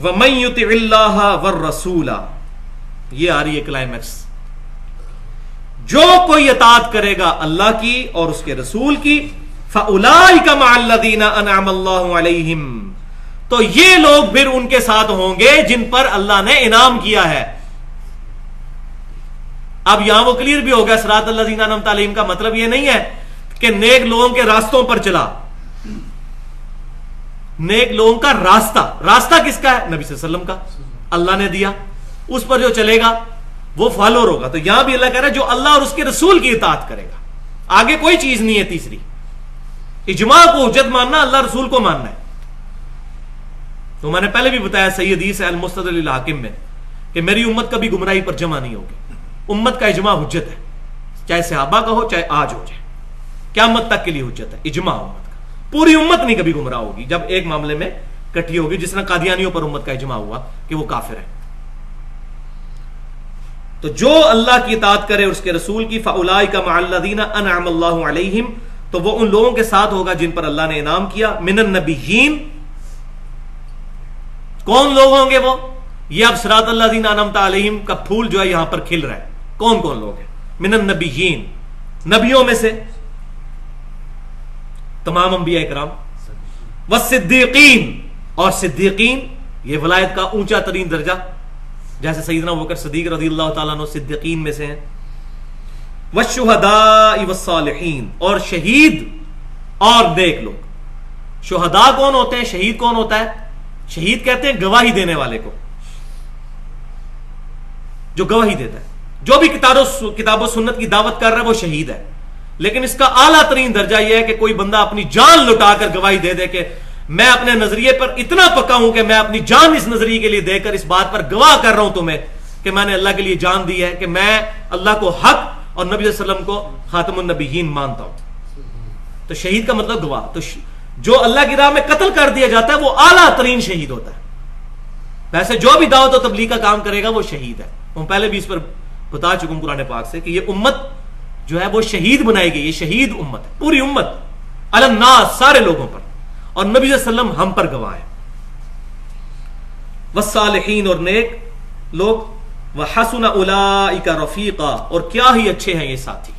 وَمَن يُطِعِ اللَّهَ وَالرَّسُولَ، یہ آ رہی ہے کلائمیکس، جو کوئی اطاعت کرے گا اللہ کی اور اس کے رسول کی، فَأُولَٰئِكَ مَعَ الَّذِينَ أَنْعَمَ اللَّهُ عَلَيْهِمْ، تو یہ لوگ پھر ان کے ساتھ ہوں گے جن پر اللہ نے انعام کیا ہے۔ اب یہاں وہ کلیئر بھی ہو گیا، صراط الذین انعمت علیہم کا مطلب یہ نہیں ہے کہ نیک لوگوں کے راستوں پر چلا، نیک لوگوں کا راستہ کس کا ہے؟ نبی صلی اللہ علیہ وسلم کا، اللہ نے دیا، اس پر جو چلے گا وہ فالوور ہوگا۔ تو یہاں بھی اللہ کہہ رہا ہے جو اللہ اور اس کے رسول کی اطاعت کرے گا، آگے کوئی چیز نہیں ہے تیسری۔ اجماع کو حجت ماننا، اللہ رسول کو ماننا ہے۔ تو میں نے پہلے بھی بتایا صحیح حدیث ہے المستدرک للحاکم میں کہ میری امت کبھی گمراہی پر جمع نہیں ہوگی، امت کا اجماع حجت ہے، چاہے صحابہ کا ہو چاہے آج ہو جائے، قیامت تک کے لیے حجت ہے اجماع امت کا۔ پوری امت نہیں کبھی گمراہ ہوگی جب ایک معاملے میں کٹھی ہوگی، جس طرح قادیانیوں پر امت کا اجماع ہوا کہ وہ کافر ہے۔ تو جو اللہ کی اطاعت کرے اس کے رسول کی، فَأُولَٰئِكَ مَعَ الَّذِينَ أَنْعَمَ اللَّهُ عَلَيْهِمْ، تو وہ ان لوگوں کے ساتھ ہوگا جن پر اللہ نے انعام کیا، من النبیین۔ کون لوگ ہوں گے وہ؟ یہ اب صراط الذین انعمت علیہم کا پھول جو ہے یہاں پر کھل رہا ہے۔ کون کون لوگ ہیں؟ من النبیین، نبیوں میں سے تمام انبیاء اکرام، والصدیقین، اور صدیقین، یہ ولایت کا اونچا ترین درجہ، جیسے سیدنا ابوبکر صدیق رضی اللہ تعالیٰ عنہ صدیقین میں سے ہیں، والشہداء والصالحین، اور شہید اور نیک لوگ۔ شہداء کون ہوتے ہیں؟ شہید کون ہوتا ہے؟ شہید کہتے ہیں گواہی دینے والے کو، جو گواہی دیتا ہے، جو بھی کتاب و سنت کی دعوت کر رہا ہے وہ شہید ہے۔ لیکن اس کا اعلیٰ ترین درجہ یہ ہے کہ کوئی بندہ اپنی جان لٹا کر گواہی دے دے کہ میں اپنے نظریے پر اتنا پکا ہوں کہ میں اپنی جان اس نظریے کے لیے دے کر اس بات پر گواہ کر رہا ہوں تمہیں کہ میں نے اللہ کے لیے جان دی ہے، کہ میں اللہ کو حق اور نبی صلی اللہ علیہ وسلم کو خاتم النبیین مانتا ہوں۔ تو شہید کا مطلب گواہ۔ تو جو اللہ کی راہ میں قتل کر دیا جاتا ہے وہ اعلیٰ ترین شہید ہوتا ہے۔ ویسے جو بھی دعوت و تبلیغ کا کام کرے گا وہ شہید ہے۔ ہم پہلے بھی اس پر بتا چکا ہوں قرآن پاک سے کہ یہ امت جو ہے وہ شہید بنائی گئی، یہ شہید امت ہے، پوری امت علی الناس، سارے لوگوں پر، اور نبی صلی اللہ علیہ وسلم ہم پر گواہ ہے۔ والصالحین، اور نیک لوگ، وحسن اولئک رفیقا، اور کیا ہی اچھے ہیں یہ ساتھی۔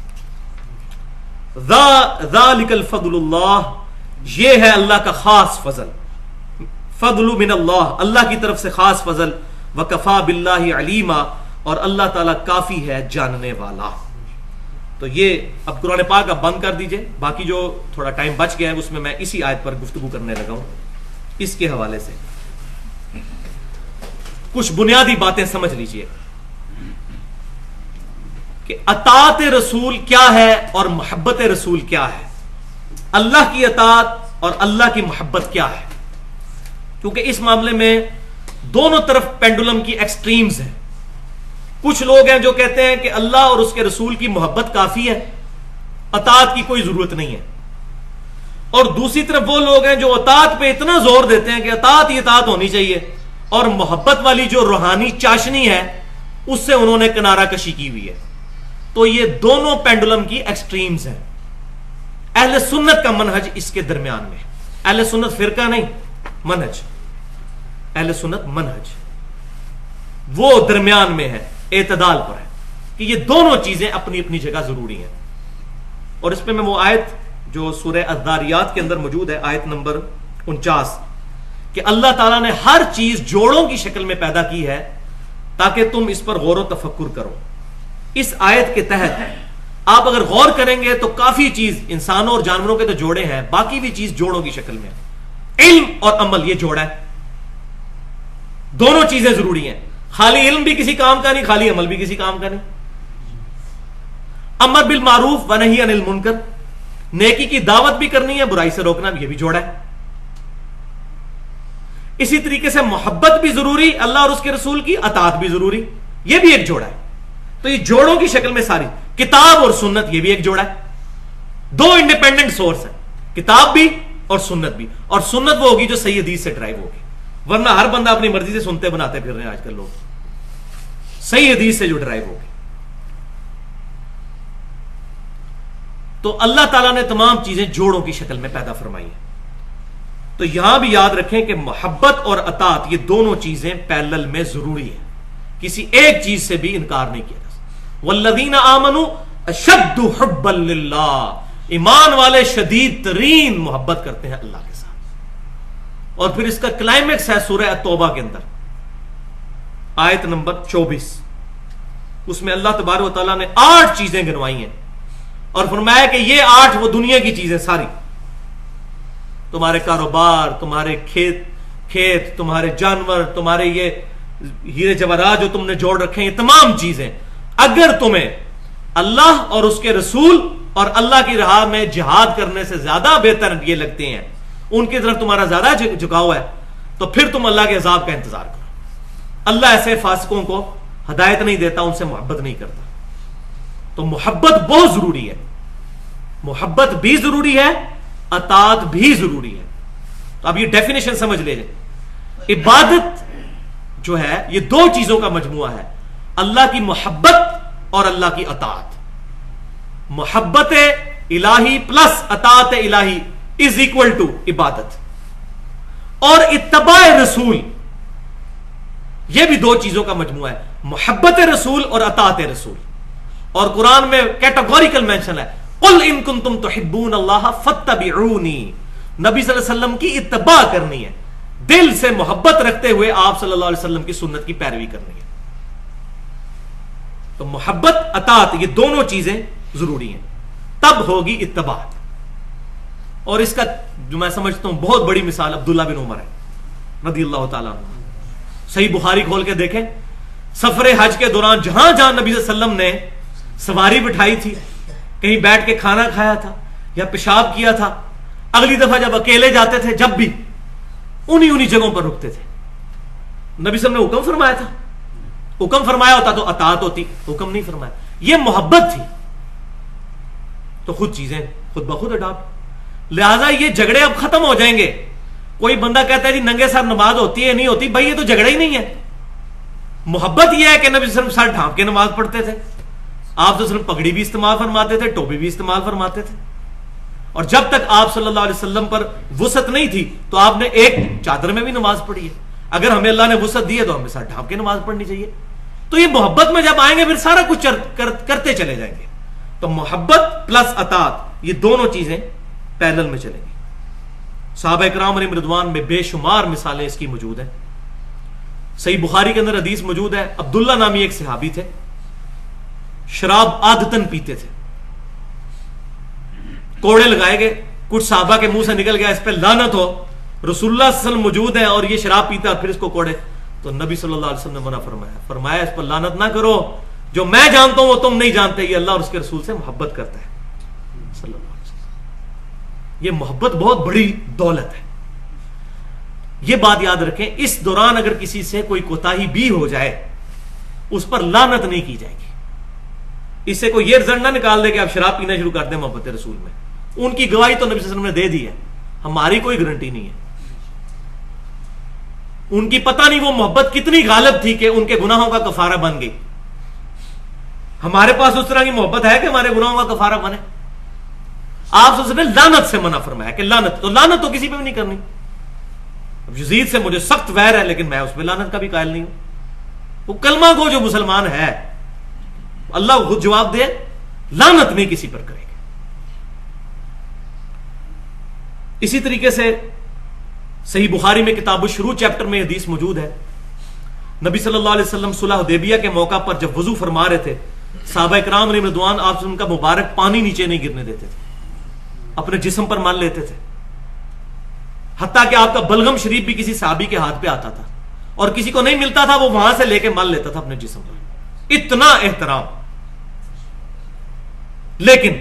ذالک الفضل اللہ، یہ ہے اللہ کا خاص فضل، فضل من اللہ، اللہ کی طرف سے خاص فضل، وکفا باللہ علیما، اور اللہ تعالیٰ کافی ہے جاننے والا۔ تو یہ اب قرآن پاک اب بند کر دیجئے، باقی جو تھوڑا ٹائم بچ گیا ہے اس میں میں اسی آیت پر گفتگو کرنے لگا ہوں۔ اس کے حوالے سے کچھ بنیادی باتیں سمجھ لیجئے کہ اطاعت رسول کیا ہے اور محبت رسول کیا ہے، اللہ کی اطاعت اور اللہ کی محبت کیا ہے، کیونکہ اس معاملے میں دونوں طرف پینڈولم کی ایکسٹریمز ہیں۔ کچھ لوگ ہیں جو کہتے ہیں کہ اللہ اور اس کے رسول کی محبت کافی ہے، اطاعت کی کوئی ضرورت نہیں ہے، اور دوسری طرف وہ لوگ ہیں جو اطاعت پہ اتنا زور دیتے ہیں کہ اطاعت ہی اطاعت ہونی چاہیے، اور محبت والی جو روحانی چاشنی ہے اس سے انہوں نے کنارہ کشی کی ہوئی ہے۔ تو یہ دونوں پینڈولم کی ایکسٹریمز ہیں۔ اہل سنت کا منہج اس کے درمیان میں، اہل سنت فرقہ نہیں، منہج، اہل سنت منہج وہ درمیان میں ہے، اعتدال پر ہے، کہ یہ دونوں چیزیں اپنی اپنی جگہ ضروری ہیں۔ اور اس پہ میں وہ آیت جو سورہ الذاریات کے اندر موجود ہے، آیت نمبر 49، کہ اللہ تعالیٰ نے ہر چیز جوڑوں کی شکل میں پیدا کی ہے تاکہ تم اس پر غور و تفکر کرو۔ اس آیت کے تحت آپ اگر غور کریں گے تو کافی چیز، انسانوں اور جانوروں کے تو جوڑے ہیں، باقی بھی چیز جوڑوں کی شکل میں، علم اور عمل یہ جوڑا ہے، دونوں چیزیں ضروری ہیں۔ خالی علم بھی کسی کام کا نہیں، خالی عمل بھی کسی کام کا نہیں۔ امر بالمعروف و نہی عن المنکر، نیکی کی دعوت بھی کرنی ہے، برائی سے روکنا بھی، یہ بھی جوڑا ہے۔ اسی طریقے سے محبت بھی ضروری، اللہ اور اس کے رسول کی اطاعت بھی ضروری، یہ بھی ایک جوڑا ہے۔ تو یہ جوڑوں کی شکل میں ساری کتاب اور سنت، یہ بھی ایک جوڑا ہے۔ دو انڈیپینڈنٹ سورس ہیں، کتاب بھی اور سنت بھی، اور سنت وہ ہوگی جو صحیح حدیث سے ڈرائیو ہوگی، ورنہ ہر بندہ اپنی مرضی سے سنتے بناتے پھر رہے ہیں آج کل لوگ، صحیح حدیث سے جو ڈرائیو ہوگی۔ تو اللہ تعالیٰ نے تمام چیزیں جوڑوں کی شکل میں پیدا فرمائی ہیں۔ تو یہاں بھی یاد رکھیں کہ محبت اور اطاعت یہ دونوں چیزیں پیرلل میں ضروری ہیں، کسی ایک چیز سے بھی انکار نہیں کیا جا سکتا۔ والذین آمنوا اشد حبا للہ، ایمان والے شدید ترین محبت کرتے ہیں اللہ کے ساتھ۔ اور پھر اس کا کلائمیکس ہے سورہ التوبہ کے اندر آیت نمبر 24، اس میں اللہ تبارک و تعالیٰ نے 8 چیزیں گنوائی ہیں اور فرمایا کہ یہ 8 وہ دنیا کی چیزیں ساری، تمہارے کاروبار، تمہارے کھیت، تمہارے جانور، تمہارے یہ ہیرے جواہرات جو تم نے جوڑ رکھے ہیں، یہ تمام چیزیں اگر تمہیں اللہ اور اس کے رسول اور اللہ کی راہ میں جہاد کرنے سے زیادہ بہتر یہ لگتے ہیں، ان کی طرف تمہارا زیادہ جھکاؤ ہے، تو پھر تم اللہ کے عذاب کا انتظار کرو۔ اللہ ایسے فاسقوں کو ہدایت نہیں دیتا، ان سے محبت نہیں کرتا۔ تو محبت بہت ضروری ہے، محبت بھی ضروری ہے، اطاعت بھی ضروری ہے۔ تو اب یہ ڈیفینیشن سمجھ لے جائے، عبادت جو ہے یہ 2 چیزوں کا مجموعہ ہے، اللہ کی محبت اور اللہ کی اطاعت۔ محبت الہی پلس اطاعت الہی از اکول ٹو عبادت۔ اور اتباع رسول یہ بھی 2 چیزوں کا مجموعہ ہے، محبت رسول اور اطاعت رسول۔ اور قرآن میں کیٹاگوریکل مینشن ہے، قل ان کنتم تحبون اللہ فاتبعونی، نبی صلی اللہ علیہ وسلم کی اتباع کرنی ہے، دل سے محبت رکھتے ہوئے آپ صلی اللہ علیہ وسلم کی سنت کی پیروی کرنی ہے۔ تو محبت اطاعت یہ دونوں چیزیں ضروری ہیں، تب ہوگی اتباع۔ اور اس کا جو میں سمجھتا ہوں بہت بڑی مثال عبداللہ بن عمر ہے رضی اللہ تعالیٰ عنہ۔ صحیح بخاری کھول کے دیکھیں، سفر حج کے دوران جہاں جہاں نبی صلی اللہ علیہ وسلم نے سواری بٹھائی تھی، کہیں بیٹھ کے کھانا کھایا تھا یا پیشاب کیا تھا، اگلی دفعہ جب اکیلے جاتے تھے جب بھی انہی جگہوں پر رکتے تھے۔ نبی صلی اللہ علیہ وسلم نے حکم فرمایا تھا، حکم فرمایا ہوتا تو اطاعت ہوتی، حکم نہیں فرمایا، یہ محبت تھی تو خود چیزیں خود بخود اڈاپٹ۔ لہذا یہ جھگڑے اب ختم ہو جائیں گے۔ کوئی بندہ کہتا ہے جی ننگے سر نماز ہوتی ہے نہیں ہوتی، بھائی یہ تو جھگڑا ہی نہیں ہے۔ محبت یہ ہے کہ نبی صلی اللہ علیہ وسلم سر ڈھانپ کے نماز پڑھتے تھے، آپ صلی اللہ علیہ وسلم پگڑی بھی استعمال فرماتے تھے، ٹوپی بھی استعمال فرماتے تھے، اور جب تک آپ صلی اللہ علیہ وسلم پر وسعت نہیں تھی تو آپ نے ایک چادر میں بھی نماز پڑھی ہے۔ اگر ہمیں اللہ نے وسعت دی ہے تو ہمیں سر ڈھانپ کے نماز پڑھنی چاہیے۔ تو یہ محبت میں جب آئیں گے پھر سارا کچھ کرتے چلے جائیں گے۔ تو محبت پلس اطاعت یہ دونوں چیزیں پیرلل میں چلیں گی۔ صحابہ کرام علیہم رضوان میں بے شمار مثالیں اس کی موجود ہیں۔ صحیح بخاری کے اندر حدیث موجود ہے، عبداللہ نامی ایک صحابی تھے، شراب عادتاً پیتے تھے، کوڑے لگائے گئے، کچھ صحابہ کے منہ سے نکل گیا اس پہ لعنت ہو، رسول اللہ صلی اللہ علیہ وسلم موجود ہیں اور یہ شراب پیتا اور پھر اس کو کوڑے، تو نبی صلی اللہ علیہ وسلم نے منع فرمایا اس پر لعنت نہ کرو، جو میں جانتا ہوں وہ تم نہیں جانتے، یہ اللہ اور اس کے رسول سے محبت کرتا ہے صلی اللہ علیہ وسلم۔ یہ محبت بہت بڑی دولت ہے، یہ بات یاد رکھیں۔ اس دوران اگر کسی سے کوئی کوتاہی بھی ہو جائے اس پر لعنت نہیں کی جائے گی۔ اس سے کوئی یہ رزلٹ نہ نکال دے کہ آپ شراب پینا شروع کر دیں محبت رسول میں، ان کی گواہی تو نبی صلی اللہ علیہ وسلم نے دے دی ہے، ہماری کوئی گارنٹی نہیں ہے۔ ان کی پتہ نہیں وہ محبت کتنی غالب تھی کہ ان کے گناہوں کا کفارہ بن گئی۔ ہمارے پاس اس طرح کی محبت ہے کہ ہمارے گناہوں کا کفارہ بنے؟ آپ سے لعنت سے منع فرمایا کہ لعنت تو کسی پہ بھی نہیں کرنی۔ اب یزید سے مجھے سخت ویر ہے لیکن میں اس پہ لعنت کا بھی قائل نہیں ہوں۔ وہ کلمہ گو جو مسلمان ہے اللہ خود جواب دے، لعنت نہیں کسی پر کرے گا۔ اسی طریقے سے صحیح بخاری میں کتاب الشروع چیپٹر میں حدیث موجود ہے، نبی صلی اللہ علیہ وسلم صلح حدیبیہ کے موقع پر جب وضو فرما رہے تھے، صحابہ کرام علیہم رضوان آپ سے ان کا مبارک پانی نیچے نہیں گرنے دیتے تھے، اپنے جسم پر مل لیتے تھے، حتیٰ کہ آپ کا بلغم شریف بھی کسی صحابی کے ہاتھ پہ آتا تھا اور کسی کو نہیں ملتا تھا وہ وہاں سے لے کے مل لیتا تھا اپنے جسم پر، اتنا احترام۔ لیکن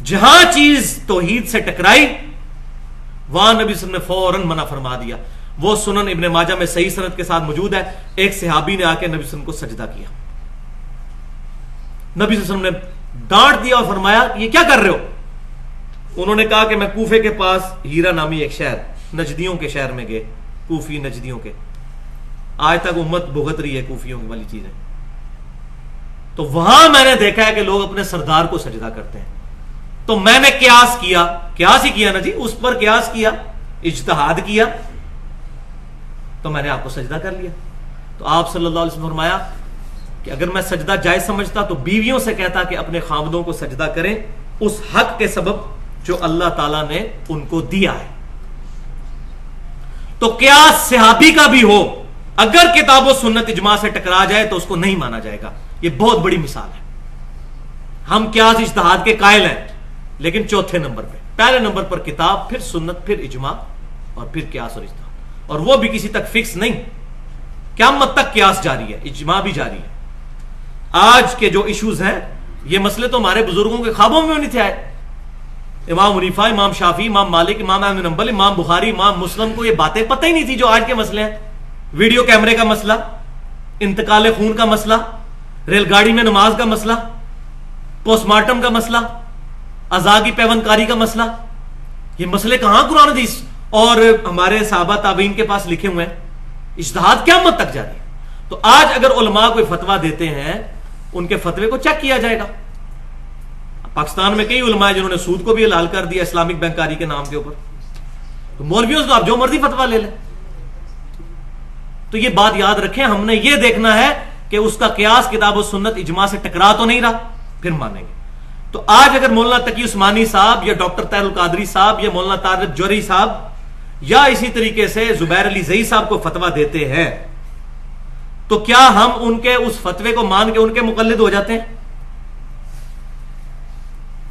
جہاں چیز توحید سے ٹکرائی وہاں نبی صلی اللہ علیہ وسلم نے فوراً منع فرما دیا۔ وہ سنن ابن ماجہ میں صحیح سند کے ساتھ موجود ہے، ایک صحابی نے آ کے نبی صلی اللہ علیہ وسلم کو سجدہ کیا، نبی صلی اللہ علیہ وسلم نے ڈانٹ دیا اور فرمایا یہ کیا کر رہے ہو؟ انہوں نے کہا کہ میں کوفے کے پاس ہیرا نامی ایک شہر، نجدیوں کے شہر میں گئے، کوفی نجدیوں کے، آج تک امت بھگت رہی ہے کوفیوں والی چیزیں، تو وہاں میں نے دیکھا ہے کہ لوگ اپنے سردار کو سجدہ کرتے ہیں، تو میں نے قیاس ہی کیا نا جی، اس پر قیاس کیا، اجتہاد کیا تو میں نے آپ کو سجدہ کر لیا. تو آپ صلی اللہ علیہ وسلم فرمایا کہ اگر میں سجدہ جائز سمجھتا تو بیویوں سے کہتا کہ اپنے خاوندوں کو سجدہ کریں اس حق کے سبب جو اللہ تعالیٰ نے ان کو دیا ہے. تو قیاس صحابی کا بھی ہو اگر کتاب و سنت اجماع سے ٹکرا جائے تو اس کو نہیں مانا جائے گا. یہ بہت بڑی مثال ہے. ہم قیاس اجتہاد کے قائل ہیں لیکن چوتھے نمبر پہ. پہلے نمبر پر کتاب، پھر سنت، پھر اجماع اور پھر قیاس اور اجتہاد، اور وہ بھی کسی تک فکس نہیں. قیامت تک قیاس جاری ہے، اجماع بھی جاری ہے. آج کے جو ایشوز ہیں یہ مسئلے تو ہمارے بزرگوں کے خوابوں میں نہیں تھے آئے. امام حنیفہ، امام شافعی، امام مالک، امام احمد بن حنبل، امام بخاری، امام مسلم کو یہ باتیں پتہ ہی نہیں تھی جو آج کے مسئلے ہیں. ویڈیو کیمرے کا مسئلہ، انتقال خون کا مسئلہ، ریل گاڑی میں نماز کا مسئلہ، پوسٹ مارٹم کا مسئلہ، عزا کی پیوند کاری کا مسئلہ. یہ مسئلے کہاں قرآن حدیث اور ہمارے صحابہ تابعین کے پاس لکھے ہوئے ہیں. اجتہاد قیامت تک جاری ہے. تو آج اگر علماء کوئی فتویٰ دیتے ہیں ان کے فتوے کو چیک کیا جائے گا. پاکستان میں کئی علماء جنہوں نے سود کو بھی حلال کر دیا اسلامک بینکاری کے نام کے اوپر. تو مولویوں سے آپ جو مرضی فتویٰ لے لیں. تو یہ بات یاد رکھیں، ہم نے یہ دیکھنا ہے کہ اس کا قیاس کتاب و سنت اجماع سے ٹکرا تو نہیں رہا، پھر مانیں گے. تو آج اگر مولانا تقی عثمانی صاحب یا ڈاکٹر طاہر القادری صاحب یا مولانا طارق جوہری صاحب یا اسی طریقے سے زبیر علی زئی صاحب کو فتویٰ دیتے ہیں تو کیا ہم ان کے اس فتوے کو مان کے ان کے مقلد ہو جاتے ہیں؟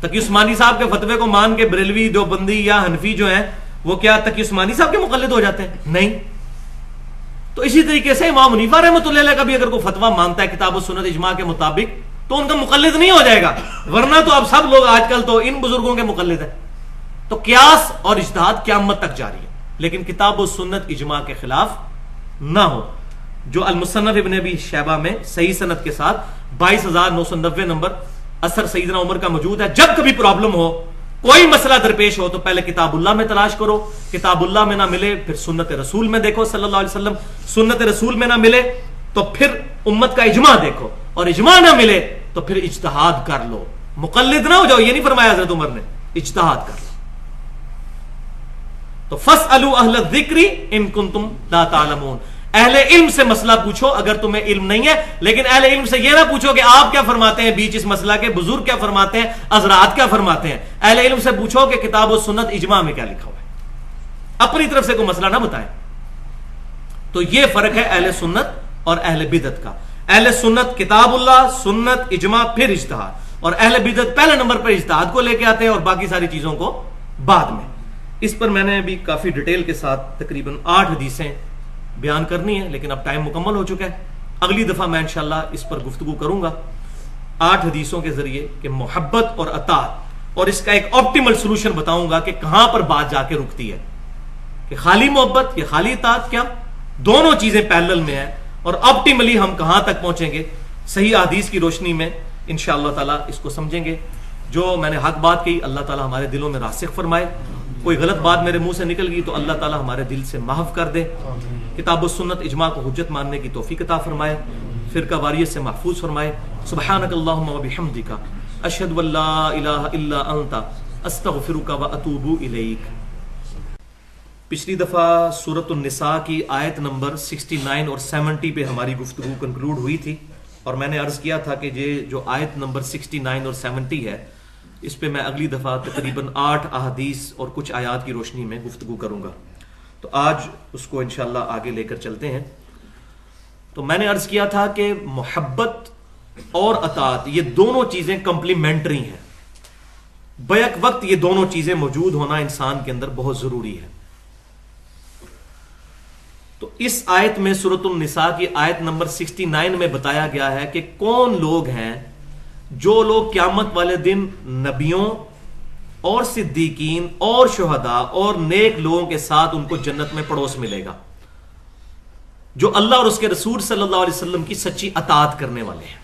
تقی عثمانی صاحب کے فتوے کو مان کے بریلوی، دیوبندی یا حنفی جو ہیں وہ کیا تقی عثمانی صاحب کے مقلد ہو جاتے ہیں؟ نہیں. تو اسی طریقے سے امام حنیفہ رحمۃ اللہ علیہ کا بھی اگر کوئی فتویٰ مانتا ہے کتاب و سنت اجماع کے مطابق تو ان کا مقلد نہیں ہو جائے گا، ورنہ تو اب سب لوگ آج کل تو ان بزرگوں کے مقلد ہیں. تو قیاس اور اجتہاد قیامت تک جاری ہے، لیکن کتاب و سنت اجماع کے خلاف نہ ہو. جو المصنف ابن ابی شیبہ میں صحیح سند کے ساتھ 22,990 نمبر اثر سیدنا عمر کا موجود ہے. جب کبھی پرابلم ہو، کوئی مسئلہ درپیش ہو تو پہلے کتاب اللہ میں تلاش کرو، کتاب اللہ میں نہ ملے پھر سنت رسول میں دیکھو صلی اللہ علیہ وسلم، سنت رسول میں نہ ملے تو پھر امت کا اجماع دیکھو، اور اجماع نہ ملے تو پھر اجتہاد کر لو. مقلد نہ ہو جاؤ، یہ نہیں فرمایا حضرت عمر نے، اجتہاد کر لو. تو فاسألوا اہل الذکر ان کنتم لا تعلمون، اہل علم سے مسئلہ پوچھو اگر تمہیں علم نہیں ہے. لیکن اہل علم سے یہ نہ پوچھو کہ آپ کیا فرماتے ہیں بیچ اس مسئلہ کے، بزرگ کیا فرماتے ہیں، حضرات کیا فرماتے ہیں. اہل علم سے پوچھو کہ کتاب و سنت اجماع میں کیا لکھا ہوا ہے، اپنی طرف سے کوئی مسئلہ نہ بتائیں. تو یہ فرق ہے اہل سنت اور اہل بدعت کا. اہل سنت کتاب اللہ، سنت، اجماع، پھر اجتہاد، اور اہل بدعت پہلے نمبر پر اجتہاد کو لے کے آتے ہیں اور باقی ساری چیزوں کو بعد میں. اس پر میں نے ابھی کافی ڈیٹیل کے ساتھ تقریباً 8 حدیثیں بیان کرنی ہے، لیکن اب ٹائم مکمل ہو چکا ہے. اگلی دفعہ میں انشاءاللہ اس پر گفتگو کروں گا 8 حدیثوں کے ذریعے کہ محبت اور اطاعت، اور اس کا ایک آپٹیمل سولوشن بتاؤں گا کہ کہاں پر بات جا کے رکتی ہے، کہ خالی محبت یا خالی اطاعت، کیا دونوں چیزیں پیرلل میں ہیں، اور آپٹیملی ہم کہاں تک پہنچیں گے صحیح حدیث کی روشنی میں انشاءاللہ تعالی اس کو سمجھیں گے. جو میں نے حق بات کہی اللہ تعالی ہمارے دلوں میں راسخ فرمائے، کوئی غلط بات میرے منہ سے نکل گئی تو اللہ تعالی ہمارے دل سے محو کر دے. کتاب و سنت اجماع کو حجت ماننے کی توفیق عطا فرمائے، فرقہ واریت سے محفوظ فرمائے. سبحانک اللہم و بحمدک، اشہد ان لا الہ الا انت، استغفرک و اتوب الیک. پچھلی دفعہ سورۃ النساء کی آیت نمبر 69 اور 70 پہ ہماری گفتگو کنکلوڈ ہوئی تھی، اور میں نے عرض کیا تھا کہ یہ جو آیت نمبر 69 اور 70 ہے اس پہ میں اگلی دفعہ تقریباً 8 احادیث اور کچھ آیات کی روشنی میں گفتگو کروں گا. تو آج اس کو انشاءاللہ آگے لے کر چلتے ہیں. تو میں نے عرض کیا تھا کہ محبت اور اطاعت یہ دونوں چیزیں کمپلیمنٹری ہیں، بیک وقت یہ دونوں چیزیں موجود ہونا انسان کے اندر بہت ضروری ہے. تو اس آیت میں سورۃ النساء کی آیت نمبر 69 میں بتایا گیا ہے کہ کون لوگ ہیں جو لوگ قیامت والے دن نبیوں اور صدیقین اور شہداء اور نیک لوگوں کے ساتھ ان کو جنت میں پڑوس ملے گا، جو اللہ اور اس کے رسول صلی اللہ علیہ وسلم کی سچی اطاعت کرنے والے ہیں.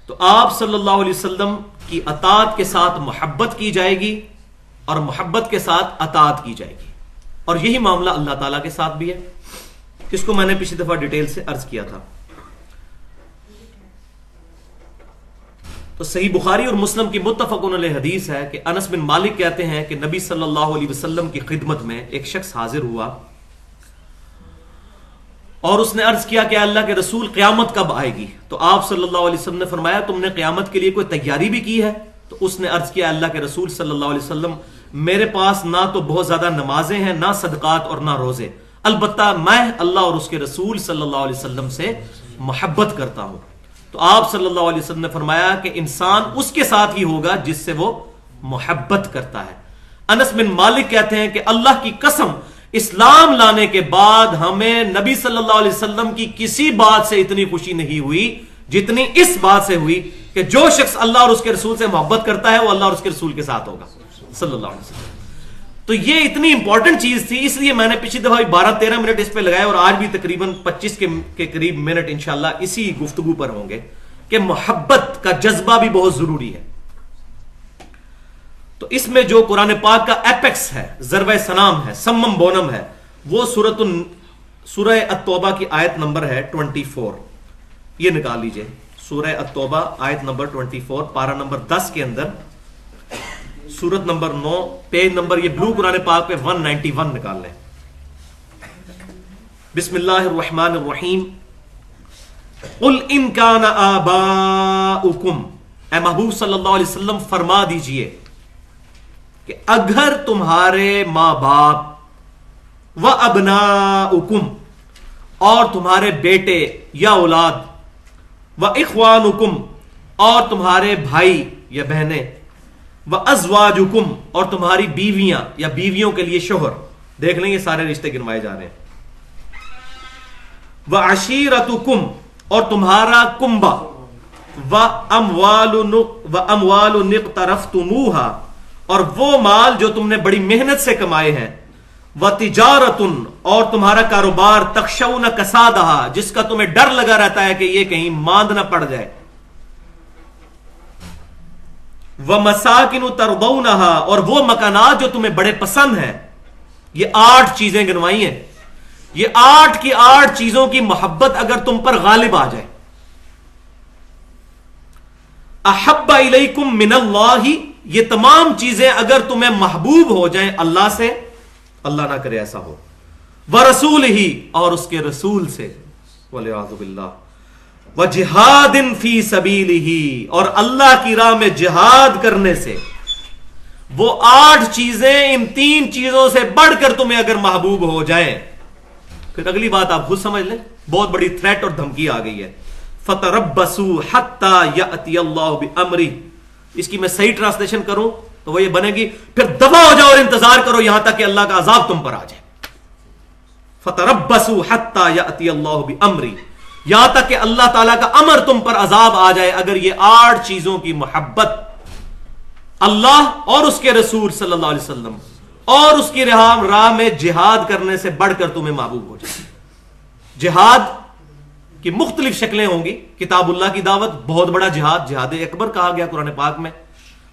تو آپ صلی اللہ علیہ وسلم کی اطاعت کے ساتھ محبت کی جائے گی اور محبت کے ساتھ اطاعت کی جائے گی، اور یہی معاملہ اللہ تعالیٰ کے ساتھ بھی ہے. اس کو میں نے پچھلی دفعہ ڈیٹیل سے عرض کیا تھا. تو صحیح بخاری اور مسلم کی متفق علیہ حدیث ہے کہ انس بن مالک کہتے ہیں کہ نبی صلی اللہ علیہ وسلم کی خدمت میں ایک شخص حاضر ہوا اور اس نے عرض کیا کہ اللہ کے رسول قیامت کب آئے گی؟ تو آپ صلی اللہ علیہ وسلم نے فرمایا تم نے قیامت کے لیے کوئی تیاری بھی کی ہے؟ تو اس نے عرض کیا اللہ کے رسول صلی اللہ علیہ وسلم میرے پاس نہ تو بہت زیادہ نمازیں ہیں، نہ صدقات اور نہ روزے، البتہ میں اللہ اور اس کے رسول صلی اللہ علیہ وسلم سے محبت کرتا ہوں۔ تو آپ صلی اللہ علیہ وسلم نے فرمایا کہ انسان اس کے ساتھ ہی ہوگا جس سے وہ محبت کرتا ہے۔ انس بن مالک کہتے ہیں کہ اللہ کی قسم اسلام لانے کے بعد ہمیں نبی صلی اللہ علیہ وسلم کی کسی بات سے اتنی خوشی نہیں ہوئی جتنی اس بات سے ہوئی کہ جو شخص اللہ اور اس کے رسول سے محبت کرتا ہے وہ اللہ اور اس کے رسول کے ساتھ ہوگا صلی اللہ علیہ وسلم۔ تو یہ اتنی امپورٹنٹ چیز تھی، اس لیے میں نے پچھلی دفعہ 12-13 منٹ اس پہ لگائے اور آج بھی تقریباً 25 کے قریب منٹ انشاءاللہ اسی گفتگو پر ہوں گے کہ محبت کا جذبہ بھی بہت ضروری ہے۔ تو اس میں جو قرآن پاک کا ایپیکس ہے، ضرب سنام ہے، سمم بونم ہے، وہ سورہ التوبہ کی آیت نمبر ہے 24، یہ نکال لیجئے، سورہ التوبہ آیت نمبر 24، پارہ نمبر 10 کے اندر، سورت نمبر 9، پیج نمبر یہ بلو قرآن پاک پہ 191 نکال لیں۔ بسم اللہ الرحمن الرحیم، قل ان کان آباؤکم، اے محبوب صلی اللہ علیہ وسلم فرما دیجئے کہ اگر تمہارے ماں باپ و ابناؤکم اور تمہارے بیٹے یا اولاد و اخوانکم اور تمہارے بھائی یا بہنیں وَأَزْوَاجُكُمْ اور تمہاری بیویاں یا بیویوں کے لیے شوہر، دیکھ لیں یہ سارے رشتے گنوائے جا رہے ہیں، وَعَشِيرَتُكُمْ اور تمہارا کنبہ، وَأَمْوَالُ اقْتَرَفْتُمُوهَا اور وہ مال جو تم نے بڑی محنت سے کمائے ہیں، وَتِجَارَةٌ اور تمہارا کاروبار، تَخْشَوْنَ كَسَادَهَا جس کا تمہیں ڈر لگا رہتا ہے کہ یہ کہیں ماند نہ پڑ جائے، وَمَسَاكِنُ تَرْضَوْنَهَا اور وہ مکانات جو تمہیں بڑے پسند ہیں۔ یہ 8 چیزیں گنوائی ہیں، یہ 8 کی 8 چیزوں کی محبت اگر تم پر غالب آ جائے، احب الیکم من اللہ، یہ تمام چیزیں اگر تمہیں محبوب ہو جائیں اللہ سے، اللہ نہ کرے ایسا ہو، ورسولہ اور اس کے رسول سے، والعیاذ باللہ، وَجِهَادٍ فِي سَبِيلِهِ اور اللہ کی راہ میں جہاد کرنے سے، وہ 8 چیزیں ان 3 چیزوں سے بڑھ کر تمہیں اگر محبوب ہو جائیں، پھر اگلی بات آپ خود سمجھ لیں، بہت بڑی تھریٹ اور دھمکی آ گئی ہے، فَتَرَبَّصُوا حَتَّى يَأْتِيَ اللَّهُ بِأَمْرِهِ، اس کی میں صحیح ٹرانسلیشن کروں تو وہ یہ بنے گی پھر دفع ہو جاؤ اور انتظار کرو یہاں تک کہ اللہ کا عذاب تم پر آ جائے، فَتَرَبَّصُوا حَتَّى يَأْتِيَ اللَّهُ بِأَمْرِهِ یہاں تک کہ اللہ تعالیٰ کا امر تم پر عذاب آ جائے۔ اگر یہ 8 چیزوں کی محبت اللہ اور اس کے رسول صلی اللہ علیہ وسلم اور اس کی راہ میں جہاد کرنے سے بڑھ کر تمہیں محبوب ہو جائے۔ جہاد کی مختلف شکلیں ہوں گی، کتاب اللہ کی دعوت بہت بڑا جہاد، جہاد اکبر کہا گیا قرآن پاک میں،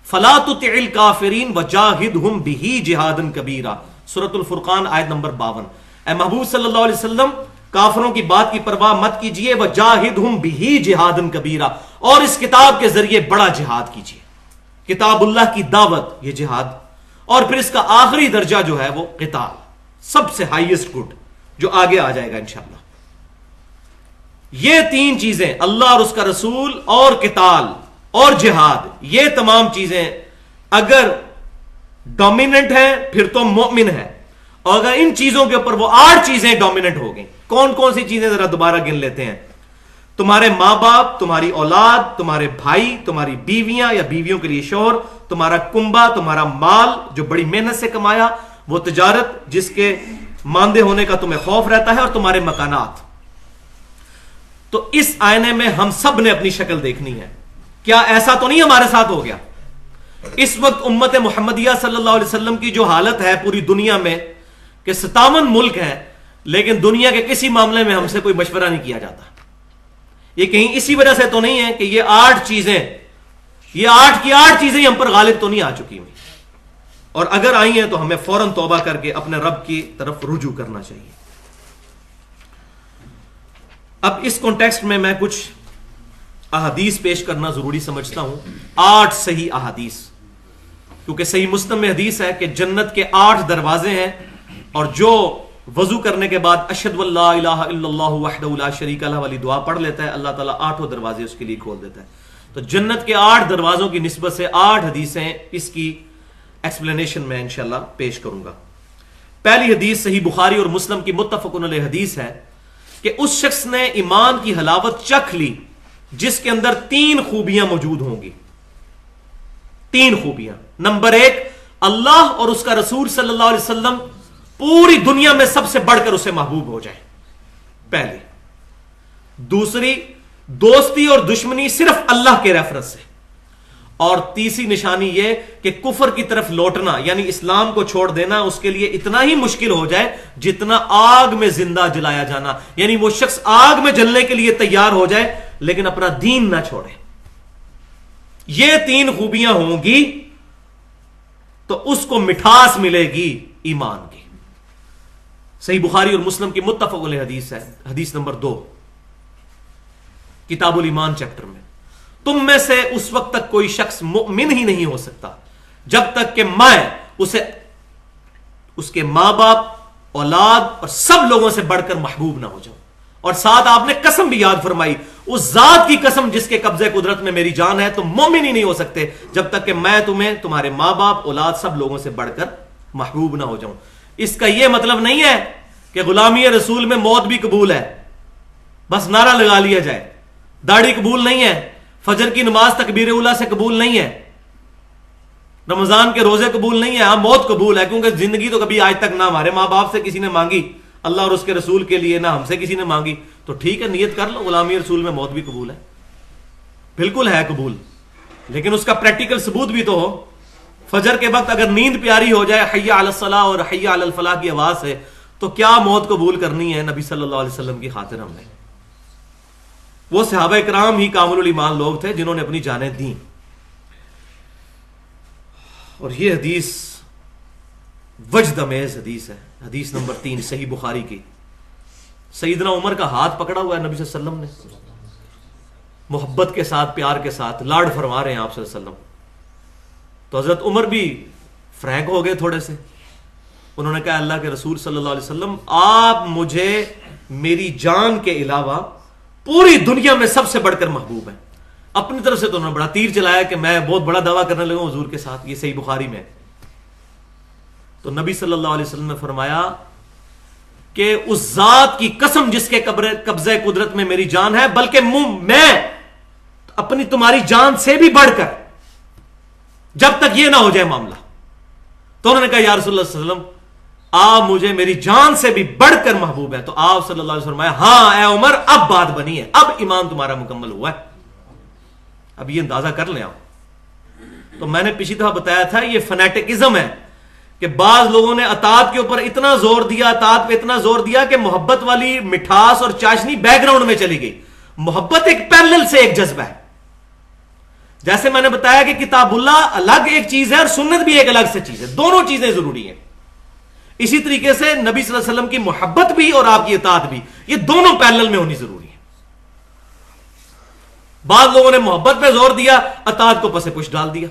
فَلَا تُطِعِ الْكَافِرِينَ وَجَاهِدْهُمْ بِهِ جِهَادًا كَبِيرًا، سورۃ الفرقان آیت نمبر 52۔ اے محبوب صلی اللہ علیہ وسلم کافروں کی بات کی پرواہ مت کیجئے، وَجَاهِدْهُمْ بِهِ جِهَادًا كَبِيرًا اور اس کتاب کے ذریعے بڑا جہاد کیجئے، کتاب اللہ کی دعوت یہ جہاد، اور پھر اس کا آخری درجہ جو ہے وہ قتال، سب سے ہائیسٹ گڈ جو آگے آ جائے گا انشاءاللہ۔ یہ 3 چیزیں اللہ اور اس کا رسول اور قتال اور جہاد، یہ تمام چیزیں اگر ڈومیننٹ ہیں پھر تو مومن ہے، اور اگر ان چیزوں کے اوپر وہ 8 چیزیں ڈومیننٹ ہو گئیں، کون کون سی چیزیں ذرا دوبارہ گن لیتے ہیں؟ تمہارے ماں باپ، تمہاری اولاد، تمہارے بھائی، تمہاری بیویاں یا بیویوں کے لیے شوہر، تمہارا کنبہ، تمہارا مال جو بڑی محنت سے کمایا، وہ تجارت جس کے ماندے ہونے کا تمہیں خوف رہتا ہے، اور تمہارے مکانات۔ تو اس آئینے میں ہم سب نے اپنی شکل دیکھنی ہے، کیا ایسا تو نہیں ہمارے ساتھ ہو گیا؟ اس وقت امت محمدیہ صلی اللہ علیہ وسلم کی جو حالت ہے پوری دنیا میں کہ 57 ملک ہیں، لیکن دنیا کے کسی معاملے میں ہم سے کوئی مشورہ نہیں کیا جاتا۔ یہ کہیں اسی وجہ سے تو نہیں ہے کہ یہ 8 چیزیں، یہ 8 کی 8 چیزیں ہم پر غالب تو نہیں آ چکی ہوئی، اور اگر آئی ہیں تو ہمیں فوراً توبہ کر کے اپنے رب کی طرف رجوع کرنا چاہیے۔ اب اس کانٹیکسٹ میں کچھ احادیث پیش کرنا ضروری سمجھتا ہوں. 8 صحیح احادیث، کیونکہ صحیح مسلم میں حدیث ہے کہ جنت کے 8 دروازے ہیں، اور جو وضو کرنے کے بعد اشہد ان لا الہ الا اللہ وحدہ لا شریک لہ والی دعا پڑھ لیتا ہے، اللہ تعالیٰ 8 دروازے اس کے لیے کھول دیتا ہے. تو جنت کے 8 دروازوں کی نسبت سے 8 حدیثیں اس کی ایکسپلینیشن میں انشاءاللہ پیش کروں گا. پہلی حدیث صحیح بخاری اور مسلم کی متفق علیہ حدیث ہے کہ اس شخص نے ایمان کی حلاوت چکھ لی جس کے اندر 3 خوبیاں موجود ہوں گی. 3 خوبیاں. نمبر 1، اللہ اور اس کا رسول صلی اللہ علیہ وسلم پوری دنیا میں سب سے بڑھ کر اسے محبوب ہو جائے، پہلی. دوسری، دوستی اور دشمنی صرف اللہ کے ریفرنس سے. اور تیسری نشانی یہ کہ کفر کی طرف لوٹنا یعنی اسلام کو چھوڑ دینا اس کے لیے اتنا ہی مشکل ہو جائے جتنا آگ میں زندہ جلایا جانا، یعنی وہ شخص آگ میں جلنے کے لیے تیار ہو جائے لیکن اپنا دین نہ چھوڑے. یہ 3 خوبیاں ہوں گی تو اس کو مٹھاس ملے گی ایمان کی. صحیح بخاری اور مسلم کی متفق علیہ حدیث ہے. حدیث نمبر 2 کتاب الایمان چیپٹر میں، تم میں سے اس وقت تک کوئی شخص مؤمن ہی نہیں ہو سکتا جب تک کہ میں اسے اس کے ماں باپ، اولاد اور سب لوگوں سے بڑھ کر محبوب نہ ہو جاؤں. اور ساتھ آپ نے قسم بھی یاد فرمائی، اس ذات کی قسم جس کے قبضے قدرت میں میری جان ہے، تم مومن ہی نہیں ہو سکتے جب تک کہ میں تمہیں تمہارے ماں باپ، اولاد سب لوگوں سے بڑھ کر محبوب نہ ہو جاؤں. اس کا یہ مطلب نہیں ہے کہ غلامی رسول میں موت بھی قبول ہے، بس نعرہ لگا لیا جائے. داڑھی قبول نہیں ہے، فجر کی نماز تکبیر اولیٰ سے قبول نہیں ہے، رمضان کے روزے قبول نہیں ہے. ہاں موت قبول ہے، کیونکہ زندگی تو کبھی آج تک نہ ہمارے ماں باپ سے کسی نے مانگی اللہ اور اس کے رسول کے لیے، نہ ہم سے کسی نے مانگی. تو ٹھیک ہے، نیت کر لو غلامی رسول میں موت بھی قبول ہے، بالکل ہے قبول، لیکن اس کا پریکٹیکل ثبوت بھی تو ہو. فجر کے وقت اگر نیند پیاری ہو جائے حی علی الصلاۃ اور حی علی الفلاح کی آواز سے، تو کیا موت قبول کرنی ہے نبی صلی اللہ علیہ وسلم کی خاطر. ہم نے وہ صحابہ کرام ہی کامل الایمان لوگ تھے جنہوں نے اپنی جانیں دیں. اور یہ حدیث وجد امیز حدیث ہے. حدیث نمبر 3 صحیح بخاری کی. سیدنا عمر کا ہاتھ پکڑا ہوا ہے نبی صلی اللہ علیہ وسلم نے، محبت کے ساتھ، پیار کے ساتھ لاڈ فرما رہے ہیں آپ صلی اللہ علیہ وسلم. تو حضرت عمر بھی فرینک ہو گئے تھوڑے سے. انہوں نے کہا اللہ کے رسول صلی اللہ علیہ وسلم، آپ مجھے میری جان کے علاوہ پوری دنیا میں سب سے بڑھ کر محبوب ہیں. اپنی طرف سے تو انہوں نے بڑا تیر چلایا کہ میں بہت بڑا دعویٰ کرنے لگا ہوں حضور کے ساتھ. یہ صحیح بخاری میں. تو نبی صلی اللہ علیہ وسلم نے فرمایا کہ اس ذات کی قسم جس کے قبضہ قدرت میں میری جان ہے، بلکہ میں اپنی تمہاری جان سے بھی بڑھ کر، جب تک یہ نہ ہو جائے معاملہ. تو انہوں نے کہا یا رسول اللہ صلی اللہ علیہ وسلم، آپ مجھے میری جان سے بھی بڑھ کر محبوب ہے. تو آپ صلی اللہ علیہ وسلم فرمایا ہاں اے عمر، اب بات بنی ہے، اب ایمان تمہارا مکمل ہوا ہے. اب یہ اندازہ کر لیں آپ. تو میں نے پچھلی دفعہ بتایا تھا یہ فنیٹکزم ہے کہ بعض لوگوں نے اطاعت کے اوپر اتنا زور دیا، اطاعت پہ اتنا زور دیا کہ محبت والی مٹھاس اور چاشنی بیک گراؤنڈ میں چلی گئی. محبت ایک پیرلل سے ایک جذبہ ہے. جیسے میں نے بتایا کہ کتاب اللہ الگ ایک چیز ہے اور سنت بھی ایک الگ سے چیز ہے، دونوں چیزیں ضروری ہیں. اسی طریقے سے نبی صلی اللہ علیہ وسلم کی محبت بھی اور آپ کی اطاعت بھی، یہ دونوں پیرلل میں ہونی ضروری ہے. بعض لوگوں نے محبت پہ زور دیا، اطاعت کو پسے پش ڈال دیا.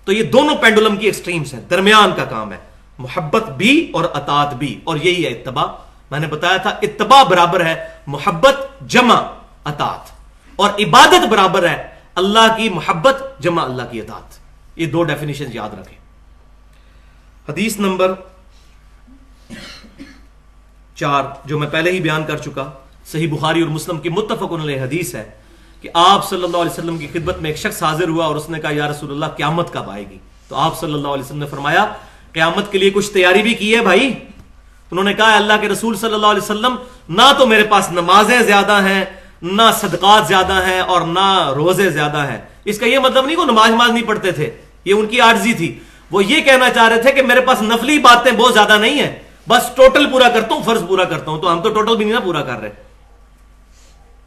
تو یہ دونوں پینڈولم کی ایکسٹریمز ہیں، درمیان کا کام ہے، محبت بھی اور اطاعت بھی. اور یہی ہے اتباع. میں نے بتایا تھا اتباع برابر ہے محبت جمع اطاعت، اور عبادت برابر ہے اللہ کی محبت جمع اللہ کی اطاعت. یہ 2 ڈیفینیشن یاد رکھیں. حدیث نمبر 4 جو میں پہلے ہی بیان کر چکا، صحیح بخاری اور مسلم کی متفق علیہ حدیث ہے کہ آپ صلی اللہ علیہ وسلم کی خدمت میں ایک شخص حاضر ہوا اور اس نے کہا یا رسول اللہ قیامت کب آئے گی؟ تو آپ صلی اللہ علیہ وسلم نے فرمایا قیامت کے لیے کچھ تیاری بھی کی ہے بھائی. انہوں نے کہا اللہ کے رسول صلی اللہ علیہ وسلم، نہ تو میرے پاس نمازیں زیادہ ہیں، نہ صدقات زیادہ ہیں، اور نہ روزے زیادہ ہیں. اس کا یہ مطلب نہیں کہ نماز نہیں پڑھتے تھے، یہ ان کی عاجزی تھی. وہ یہ کہنا چاہ رہے تھے کہ میرے پاس نفلی باتیں بہت زیادہ نہیں ہیں، بس ٹوٹل پورا کرتا ہوں، فرض پورا کرتا ہوں. تو ہم تو ٹوٹل بھی نہیں نا پورا کر رہے.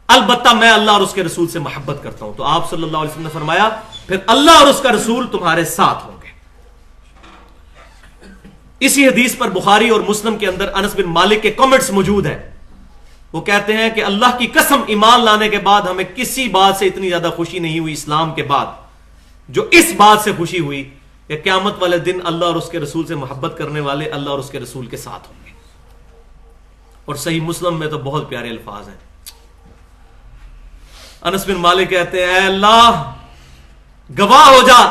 البتہ میں اللہ اور اس کے رسول سے محبت کرتا ہوں. تو آپ صلی اللہ علیہ وسلم نے فرمایا پھر اللہ اور اس کا رسول تمہارے ساتھ ہوں گے. اسی حدیث پر بخاری اور مسلم کے اندر انس بن مالک کے کمنٹس موجود ہیں. وہ کہتے ہیں کہ اللہ کی قسم ایمان لانے کے بعد ہمیں کسی بات سے اتنی زیادہ خوشی نہیں ہوئی اسلام کے بعد جو اس بات سے خوشی ہوئی کہ قیامت والے دن اللہ اور اس کے رسول سے محبت کرنے والے اللہ اور اس کے رسول کے ساتھ ہوں گے. اور صحیح مسلم میں تو بہت پیارے الفاظ ہیں. انس بن مالک کہتے ہیں اے اللہ گواہ ہو جا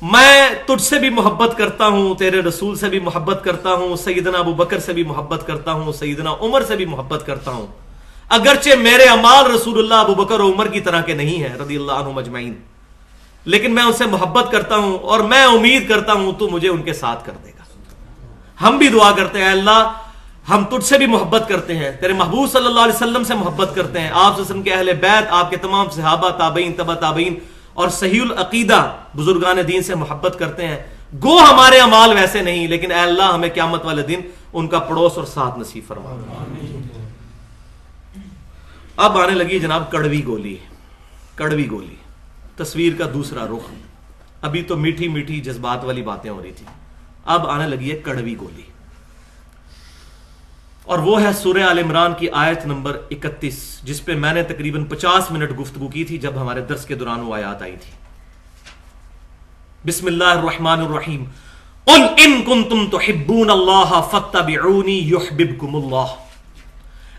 میں تجھ سے بھی محبت کرتا ہوں, تیرے رسول سے بھی محبت کرتا ہوں, سیدنا ابو بکر سے بھی محبت کرتا ہوں, سیدنا عمر سے بھی محبت کرتا ہوں, اگرچہ میرے اعمال رسول اللہ ابو بکر اور عمر کی طرح کے نہیں ہیں رضی اللہ عنہم اجمعین, لیکن میں ان سے محبت کرتا ہوں اور میں امید کرتا ہوں تو مجھے ان کے ساتھ کر دے گا. ہم بھی دعا کرتے ہیں اللہ ہم تجھ سے بھی محبت کرتے ہیں, تیرے محبوب صلی اللہ علیہ وسلم سے محبت کرتے ہیں, آپ صلی اللہ علیہ وسلم کے اہل بیت, آپ کے تمام صحابہ, تابعین, تبع تابعین اور صحیح العقیدہ بزرگان دین سے محبت کرتے ہیں. گو ہمارے اعمال ویسے نہیں, لیکن اے اللہ ہمیں قیامت والے دن ان کا پڑوس اور ساتھ نصیب فرما. اب آنے لگی جناب کڑوی گولی. کڑوی گولی تصویر کا دوسرا رخ. ابھی تو میٹھی میٹھی جذبات والی باتیں ہو رہی تھی, اب آنے لگی ہے کڑوی گولی, اور وہ ہے سورہ آل عمران کی آیت نمبر 31 جس پہ میں نے تقریباً 50 منٹ گفتگو کی تھی جب ہمارے درس کے دوران وہ آیات آئی تھی. بسم اللہ الرحمن الرحیم قل ان کنتم تحبون اللہ فاتبعونی یحببکم اللہ.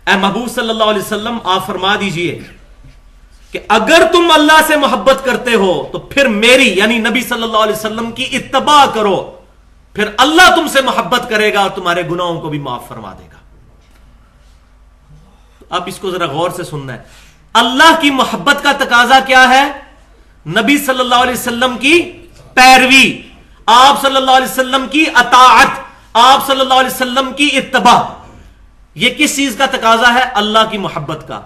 اے محبوب صلی اللہ علیہ وسلم آپ فرما دیجئے کہ اگر تم اللہ سے محبت کرتے ہو تو پھر میری یعنی نبی صلی اللہ علیہ وسلم کی اتباع کرو, پھر اللہ تم سے محبت کرے گا اور تمہارے گناہوں کو بھی معاف فرما دے گا. اب اس کو ذرا غور سے سننا ہے. اللہ کی محبت کا تقاضا کیا ہے؟ نبی صلی اللہ علیہ وسلم کی پیروی, آپ صلی اللہ علیہ وسلم کی اطاعت, آپ صلی اللہ علیہ وسلم کی اتباع. یہ کس چیز کا تقاضا ہے؟ اللہ کی محبت کا.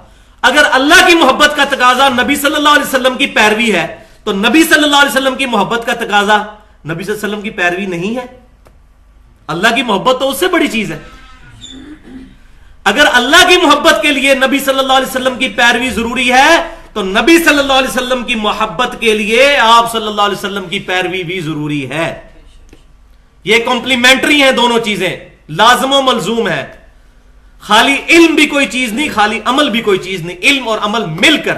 اگر اللہ کی محبت کا تقاضا نبی صلی اللہ علیہ وسلم کی پیروی ہے تو نبی صلی اللہ علیہ وسلم کی محبت کا تقاضا نبی صلی اللہ علیہ وسلم کی پیروی نہیں ہے. اللہ کی محبت تو اس سے بڑی چیز ہے. اگر اللہ کی محبت کے لیے نبی صلی اللہ علیہ وسلم کی پیروی ضروری ہے تو نبی صلی اللہ علیہ وسلم کی محبت کے لیے آپ صلی اللہ علیہ وسلم کی پیروی بھی ضروری ہے. یہ کمپلیمنٹری ہیں دونوں چیزیں, لازم و ملزوم ہے. خالی علم بھی کوئی چیز نہیں, خالی عمل بھی کوئی چیز نہیں, علم اور عمل مل کر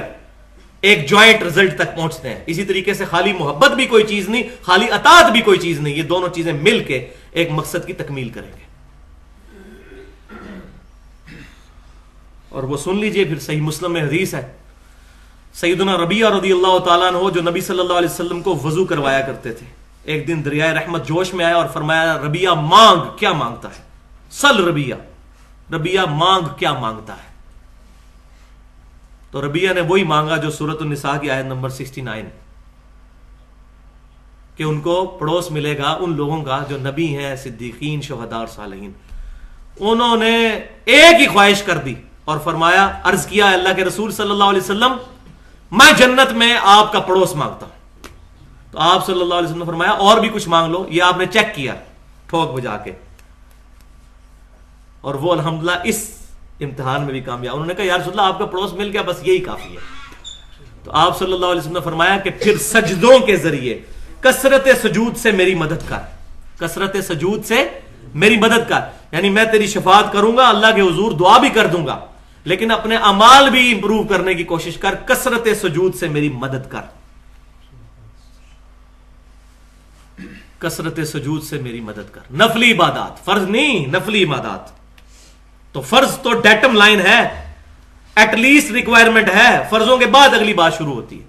ایک جوائنٹ رزلٹ تک پہنچتے ہیں. اسی طریقے سے خالی محبت بھی کوئی چیز نہیں, خالی اطاعت بھی کوئی چیز نہیں, یہ دونوں چیزیں مل کے ایک مقصد کی تکمیل کریں گے. اور وہ سن لیجئے پھر صحیح مسلم میں حدیث ہے, سیدنا ربیعہ رضی اللہ تعالیٰ عنہ جو نبی صلی اللہ علیہ وسلم کو وضو کروایا کرتے تھے, ایک دن دریائے رحمت جوش میں آیا اور فرمایا ربیعہ مانگ, کیا مانگتا ہے؟ سل ربیعہ, ربیعہ مانگ کیا مانگتا ہے؟ تو ربیعہ نے وہی مانگا جو سورۃ النساء کی آیت نمبر 69 کہ ان کو پڑوس ملے گا ان لوگوں کا جو نبی ہیں, صدیقین, شہداء اور صالحین. انہوں نے ایک ہی خواہش کر دی اور فرمایا, عرض کیا اللہ کے رسول صلی اللہ علیہ وسلم میں جنت میں آپ کا پڑوس مانگتا ہوں. تو آپ صلی اللہ علیہ وسلم نے فرمایا اور بھی کچھ مانگ لو. یہ آپ نے چیک کیا ٹھوک بجا کے, اور وہ الحمدللہ اس امتحان میں بھی کامیاب. انہوں نے کہا یا رسول اللہ آپ کا پڑوس مل گیا, بس یہی کافی ہے. تو آپ صلی اللہ علیہ وسلم نے فرمایا کہ پھر سجدوں کے ذریعے کثرت سجود سے میری مدد کر, کثرت سجود سے میری مدد کر. یعنی میں تیری شفاعت کروں گا, اللہ کے حضور دعا بھی کر دوں گا, لیکن اپنے اعمال بھی امپروو کرنے کی کوشش کر, کثرت سجود سے میری مدد کر, کثرت سجود سے میری مدد کر. نفلی عبادات, فرض نہیں, نفلی عبادات. تو فرض تو ڈیٹم لائن ہے, ایٹ لیسٹ ریکوائرمنٹ ہے, فرضوں کے بعد اگلی بات شروع ہوتی ہے.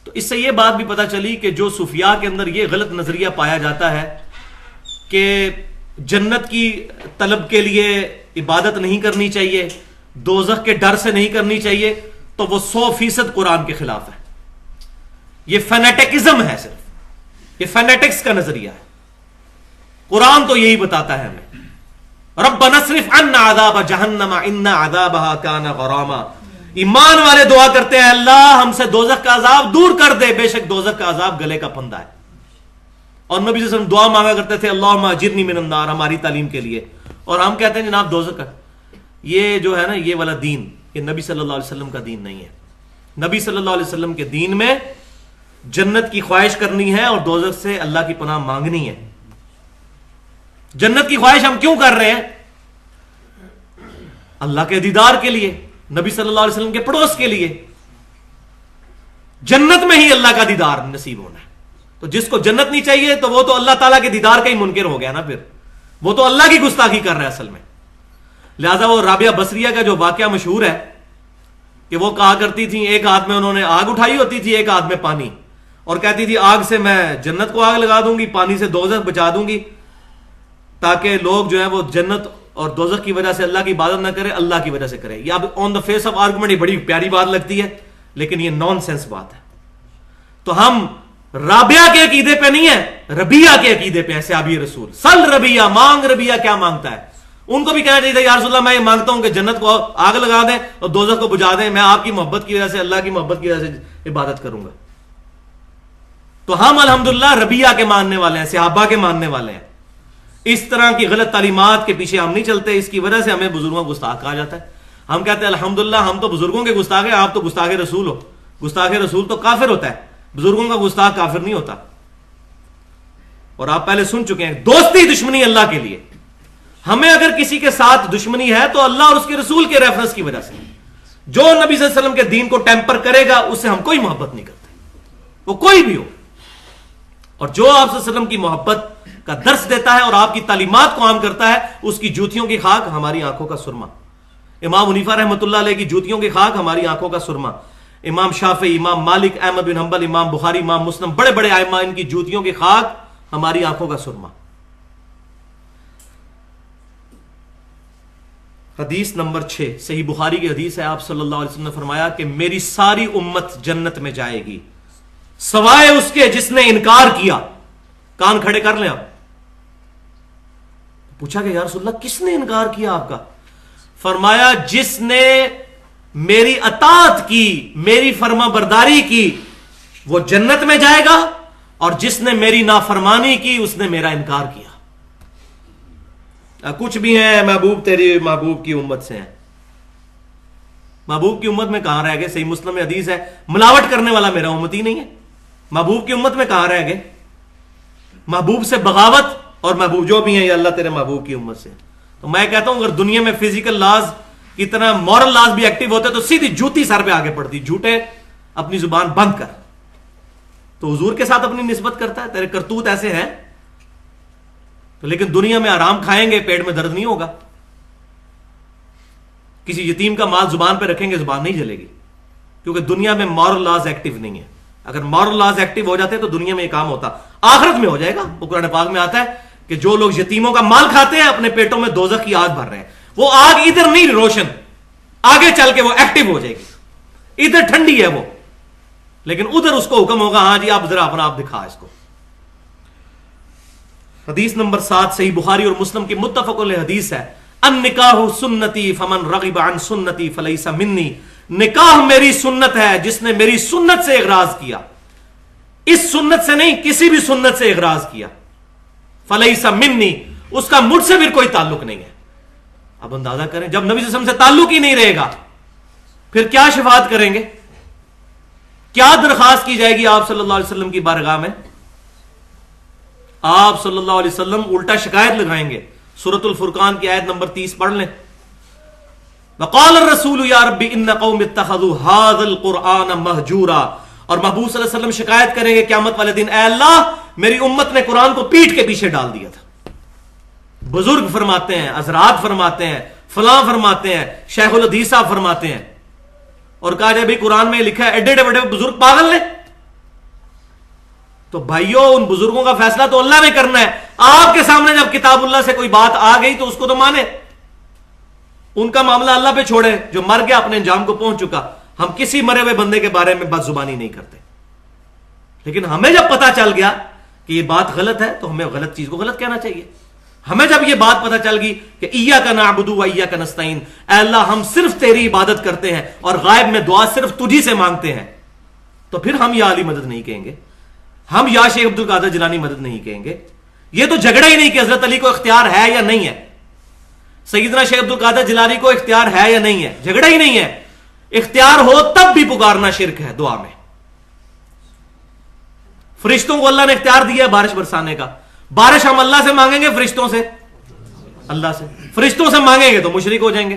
تو اس سے یہ بات بھی پتا چلی کہ جو صوفیاء کے اندر یہ غلط نظریہ پایا جاتا ہے کہ جنت کی طلب کے لیے عبادت نہیں کرنی چاہیے, دوزخ کے ڈر سے نہیں کرنی چاہیے, تو وہ 100% قرآن کے خلاف ہے. یہ فینیٹکزم ہے, صرف یہ فینیٹکس کا نظریہ ہے. قرآن تو یہی بتاتا ہے ہمیں, ربنا اصرف عنا عذاب جہنم ان عذابها کان غراما. ایمان والے دعا کرتے ہیں اللہ ہم سے دوزخ کا عذاب دور کر دے, بے شک دوزخ کا عذاب گلے کا پھندا ہے. اور نبی صلی اللہ علیہ وسلم دعا مانگا کرتے تھے اللہم اجرنی من النار, ہماری تعلیم کے لیے. اور ہم کہتے ہیں جناب دوزخ کا یہ جو ہے نا یہ والا دین, یہ نبی صلی اللہ علیہ وسلم کا دین نہیں ہے. نبی صلی اللہ علیہ وسلم کے دین میں جنت کی خواہش کرنی ہے اور دوزخ سے اللہ کی پناہ مانگنی ہے. جنت کی خواہش ہم کیوں کر رہے ہیں؟ اللہ کے دیدار کے لیے، نبی صلی اللہ علیہ وسلم کے پڑوس کے لیے، جنت میں ہی اللہ کا دیدار نصیب ہونا ہے۔ تو جس کو جنت نہیں چاہیے تو وہ تو اللہ تعالیٰ کے دیدار کا ہی منکر ہو گیا نا، پھر وہ تو اللہ کی گستاخی کر رہا ہے اصل میں۔ لہذا وہ رابعہ بصریہ کا جو واقعہ مشہور ہے کہ وہ کہا کرتی تھی، ایک ہاتھ میں انہوں نے آگ اٹھائی ہوتی تھی، ایک ہاتھ میں پانی، اور کہتی تھی آگ سے میں جنت کو آگ لگا دوں گی، پانی سے دوزخ بچا دوں گی، تاکہ لوگ جو ہیں وہ جنت اور دوزخ کی وجہ سے اللہ کی عبادت نہ کرے، اللہ کی وجہ سے کرے۔ یہ اب آن دا فیس آف آرگومنٹ یہ بڑی پیاری بات لگتی ہے، لیکن یہ نان سینس بات ہے۔ تو ہم رابعہ کے عقیدے پہ نہیں ہیں، ربیہ کے عقیدے پہ ہیں، صحابی رسول۔ سل ربیہ، مانگ ربیہ کیا مانگتا ہے؟ ان کو بھی کہنا چاہیے تھا یا رسول اللہ میں یہ مانگتا ہوں کہ جنت کو آگ لگا دیں اور دوزخ کو بجھا دیں، میں آپ کی محبت کی وجہ سے، اللہ کی محبت کی وجہ سے عبادت کروں گا۔ تو ہم الحمدللہ ربیہ کے ماننے والے ہیں، صحابہ کے ماننے والے ہیں۔ اس طرح کی غلط تعلیمات کے پیچھے ہم نہیں چلتے، اس کی وجہ سے ہمیں بزرگوں کو گستاخ کہا جاتا ہے۔ ہم کہتے ہیں الحمدللہ ہم تو بزرگوں کے گستاخ ہیں، آپ تو گستاخ رسول ہو۔ گستاخ رسول تو کافر ہوتا ہے، بزرگوں کا گستاخ کافر نہیں ہوتا۔ اور آپ پہلے سن چکے ہیں، دوستی دشمنی اللہ کے لیے۔ ہمیں اگر کسی کے ساتھ دشمنی ہے تو اللہ اور اس کے رسول کے ریفرنس کی وجہ سے۔ جو نبی صلی اللہ علیہ وسلم کے دین کو ٹیمپر کرے گا اس سے ہم کوئی محبت نہیں کرتے، وہ کوئی بھی ہو۔ اور جو آپ صلی اللہ علیہ وسلم کی محبت کا درس دیتا ہے اور آپ کی تعلیمات کو عام کرتا ہے، اس کی جوتیوں کی خاک ہماری آنکھوں کا سرما۔ امام حنیفہ رحمۃ اللہ علیہ کی جوتیوں کی خاک ہماری آنکھوں کا سرما۔ امام شافعی، امام مالک، احمد بن حنبل، امام بخاری، امام مسلم، بڑے بڑے ائمہ، ان کی جوتیوں کی خاک ہماری آنکھوں کا سرما۔ حدیث نمبر 6 صحیح بخاری کی حدیث ہے، آپ صلی اللہ علیہ وسلم نے فرمایا کہ میری ساری امت جنت میں جائے گی سوائے اس کے جس نے انکار کیا۔ کان کھڑے کر لیں آپ۔ پوچھا کہ یا رسول اللہ کس نے انکار کیا آپ کا؟ فرمایا جس نے میری اطاعت کی، میری فرما برداری کی وہ جنت میں جائے گا، اور جس نے میری نافرمانی کی اس نے میرا انکار کیا۔ کچھ بھی ہیں محبوب تیری محبوب کی امت سے ہیں، محبوب کی امت میں کہاں رہ گئے؟ صحیح مسلم میں حدیث ہے ملاوٹ کرنے والا میرا امتی نہیں ہے۔ محبوب کی امت میں کہاں رہ گئے؟ محبوب سے بغاوت اور محبوب جو بھی ہیں یہ اللہ تیرے محبوب کی امت سے۔ تو میں کہتا ہوں اگر دنیا میں فزیکل لاز کی طرح مورل لاز بھی ایکٹیو ہوتے تو سیدھی جوتی سر پہ آگے پڑتی، جھوٹے اپنی زبان بند کر۔ تو حضور کے ساتھ اپنی نسبت کرتا ہے، تیرے کرتوت ایسے ہیں تو، لیکن دنیا میں آرام کھائیں گے پیٹ میں درد نہیں ہوگا۔ کسی یتیم کا مال زبان پہ رکھیں گے زبان نہیں جلے گی، کیونکہ دنیا میں مورل لاز ایکٹیو نہیں ہے۔ اگر مورل لاز ایکٹیو ہو جاتے تو دنیا میں یہ کام ہوتا، آخرت میں ہو جائے گا۔ وہ قرآن پاک میں آتا ہے کہ جو لوگ یتیموں کا مال کھاتے ہیں اپنے پیٹوں میں دوزخ کی آگ بھر رہے ہیں۔ وہ آگ ادھر نہیں روشن، آگے چل کے وہ ایکٹیو ہو جائے گی، ادھر ٹھنڈی ہے وہ، لیکن ادھر اس کو حکم ہوگا ہاں جی آپ ذرا اپنا آپ دکھا اس کو۔ حدیث نمبر 7 صحیح بخاری اور مسلم کی متفق علیہ حدیث ہے، النکاح سنتی فمن رغب عن سنتی فلیس منی۔ نکاح میری سنت ہے، جس نے میری سنت سے اغراض کیا، اس سنت سے نہیں کسی بھی سنت سے اغراض کیا، فلیس منی، اس کا مجھ سے بھی کوئی تعلق نہیں ہے۔ اب اندازہ کریں جب نبی صلی اللہ علیہ وسلم سے تعلق ہی نہیں رہے گا پھر کیا شفاعت کریں گے؟ کیا درخواست کی جائے گی آپ صلی اللہ علیہ وسلم کی بارگاہ میں؟ آپ صلی اللہ علیہ وسلم الٹا شکایت لگائیں گے۔ سورۃ الفرقان کی آیت نمبر 30 پڑھ لیں۔ وقال الرسول یا ربی ان قوم اتخذوا هذا القرآن مہجورا، اور محبوب صلی اللہ علیہ وسلم شکایت کریں گے قیامت والے دن، اے اللہ میری امت نے قرآن کو پیٹھ کے پیچھے ڈال دیا تھا۔ بزرگ فرماتے ہیں، حضرات فرماتے ہیں، فلاں فرماتے ہیں، شیخ الحدیث صاحب فرماتے ہیں، اور کہا جائے بھی قرآن میں لکھا ہے ایڈے ایڈے بڑے بزرگ پاگل نے۔ تو بھائیو ان بزرگوں کا فیصلہ تو اللہ نے کرنا ہے۔ آپ کے سامنے جب کتاب اللہ سے کوئی بات آ گئی تو اس کو تو مانے، ان کا معاملہ اللہ پہ چھوڑے، جو مر گیا اپنے انجام کو پہنچ چکا۔ ہم کسی مرے ہوئے بندے کے بارے میں بد زبانی نہیں کرتے، لیکن ہمیں جب پتا چل گیا کہ یہ بات غلط ہے تو ہمیں غلط چیز کو غلط کہنا چاہیے۔ ہمیں جب یہ بات پتا چل گئی کہ ایاک نعبد و ایاک نستعین، اے اللہ ہم صرف تیری عبادت کرتے ہیں اور غائب میں دعا صرف تجھی سے مانگتے ہیں، تو پھر ہم یا علی مدد نہیں کہیں گے، ہم یا شیخ عبد القادر جیلانی مدد نہیں کہیں گے۔ یہ تو جھگڑا ہی نہیں کہ حضرت علی کو اختیار ہے یا نہیں ہے، سیدنا شیخ عبد القادر جیلانی کو اختیار ہے یا نہیں ہے، جھگڑا ہی نہیں ہے۔ اختیار ہو تب بھی پکارنا شرک ہے دعا میں۔ فرشتوں کو اللہ نے اختیار دیا ہے بارش برسانے کا، بارش ہم اللہ سے مانگیں گے فرشتوں سے؟ اللہ سے۔ فرشتوں سے مانگیں گے تو مشرک ہو جائیں گے۔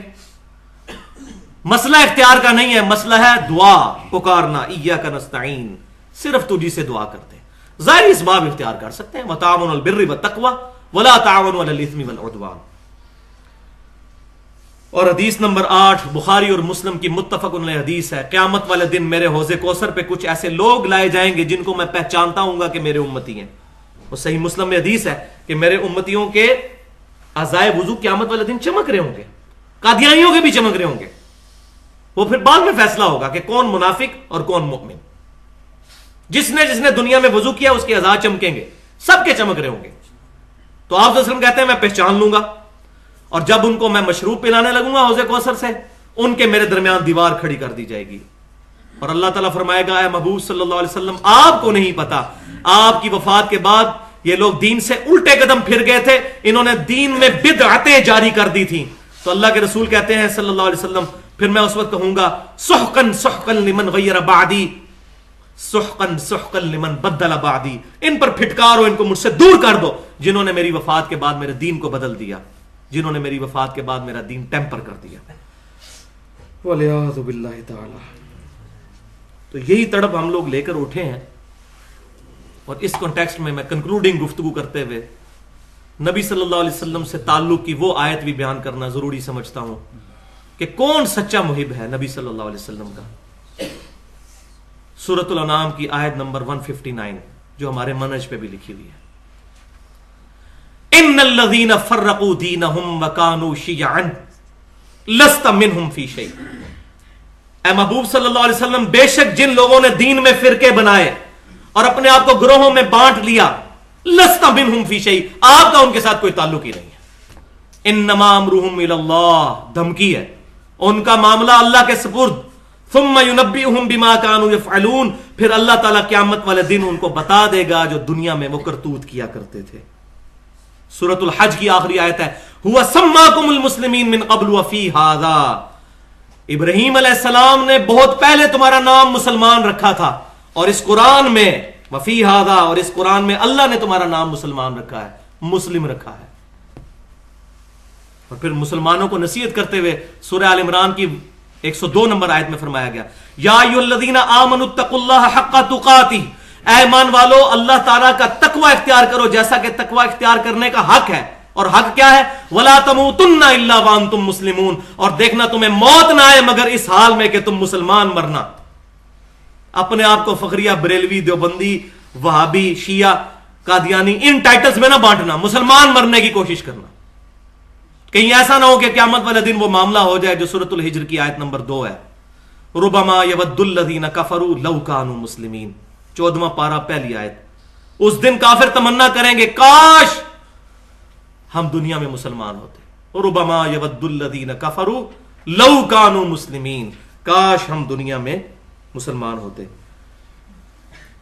مسئلہ اختیار کا نہیں ہے، مسئلہ ہے دعا پکارنا، ایاک نستعین، صرف تجھی سے دعا کرتے ہیں. ظاہری اسباب اختیار کر سکتے ہیں، وتعاونوا علی البر والتقوی ولا تعاونوا علی الاثم والعدوان. اور حدیث نمبر 8 بخاری اور مسلم کی متفق علیہ حدیث ہے، قیامت والے دن میرے حوض کوثر پہ کچھ ایسے لوگ لائے جائیں گے جن کو میں پہچانتا ہوں گا کہ میرے امتی ہیں. وہ صحیح مسلم میں حدیث ہے کہ میرے امتیوں کے اعضائے وضو قیامت والے دن چمک رہے ہوں گے، قادیانیوں کے بھی چمک رہے ہوں گے. وہ پھر بعد میں فیصلہ ہوگا کہ کون منافق اور کون مومن. جس نے دنیا میں وضو کیا اس کے اعضاء چمکیں گے، سب کے چمک رہے ہوں گے. تو آپ صلی اللہ علیہ وسلم کہتے ہیں میں پہچان لوں گا، اور جب ان کو میں مشروب پلانے لگوں گا حوض کوثر سے، ان کے میرے درمیان دیوار کھڑی کر دی جائے گی. اور اللہ تعالیٰ فرمائے گا اے محبوب صلی اللہ علیہ وسلم آپ کو نہیں پتا، آپ کی وفات کے بعد یہ لوگ دین سے الٹے قدم پھر گئے تھے، انہوں نے دین میں بدعتیں جاری کر دی تھیں. تو اللہ کے رسول کہتے ہیں صلی اللہ علیہ وسلم پھر میں اس وقت کہوں گا سحقن سحقن لمن غیر بعدی، سحقن سحقن لمن بدل بعدی، ان پر پھٹکارو، ان کو مجھ سے دور کر دو جنہوں نے میری وفات کے بعد میرے دین کو بدل دیا، جنہوں نے میری وفات کے بعد میرا دین ٹیمپر کر دیا. والعیاذ باللہ تعالی. تو یہی تڑپ ہم لوگ لے کر اٹھے ہیں. اور اس کانٹیکسٹ میں کنکلوڈنگ گفتگو کرتے ہوئے نبی صلی اللہ علیہ وسلم سے تعلق کی وہ آیت بھی بیان کرنا ضروری سمجھتا ہوں کہ کون سچا محب ہے نبی صلی اللہ علیہ وسلم کا. سورۃ الانعام کی آیت نمبر 159 جو ہمارے منہج پہ بھی لکھی ہوئی ہے، ان الذین فرقوا دینہم وکانوا شیعا لست منہم فی شیء. اے محبوب صلی اللہ علیہ وسلم بے شک جن لوگوں نے دین میں فرقے بنائے اور اپنے آپ کو گروہوں میں بانٹ لیا، لست منہم فی شیء، آپ کا ان کے ساتھ کوئی تعلق ہی نہیں ہے. انما امرہم الی اللہ، دھمکی ہے، ان کا معاملہ اللہ کے سپرد. ثم ینبئہم بما کانوا یفعلون، پھر اللہ تعالیٰ قیامت والے دن ان کو بتا دے گا جو دنیا میں وہ کرتوت کیا کرتے تھے. سورۃ الحج کی آخری آیت ہے هو سماکم المسلمین من قبل وفی ھذا. ابراہیم علیہ السلام نے بہت پہلے تمہارا نام مسلمان رکھا تھا، اور اس قرآن میں وفی ھذا، اور اس قرآن میں اللہ نے تمہارا نام مسلمان رکھا ہے، مسلم رکھا ہے. اور پھر مسلمانوں کو نصیحت کرتے ہوئے سورہ آل عمران کی 102 نمبر آیت میں فرمایا گیا یا ایھا الذین آمنوا اتقوا اللہ حق تقاتہ، اے ایمان والو اللہ تعالیٰ کا تقوی اختیار کرو جیسا کہ تقوی اختیار کرنے کا حق ہے. اور حق کیا ہے؟ ولا تموتن الا وانتم مسلمون، اور دیکھنا تمہیں موت نہ آئے مگر اس حال میں کہ تم مسلمان مرنا. اپنے آپ کو فخریہ، بریلوی، دیوبندی، وہابی، شیعہ، قادیانی ان ٹائٹلز میں نہ بانٹنا، مسلمان مرنے کی کوشش کرنا. کہیں ایسا نہ ہو کہ قیامت والے دن وہ معاملہ ہو جائے جو سورۃ الحجر کی آیت نمبر 2 ہے، ربما یود الذین کفروا لو کانوا مسلمین، 14واں پارہ پہلی آیت. اس دن کافر تمنا کریں گے کاش ہم دنیا میں مسلمان ہوتے. ربما یود الذین کفروا لو کانوا مسلمین، کاش ہم دنیا میں مسلمان ہوتے.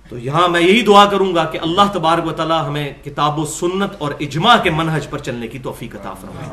تو یہاں میں یہی دعا کروں گا کہ اللہ تبارک و تعالی ہمیں کتاب و سنت اور اجماع کے منہج پر چلنے کی توفیق عطا فرمائے.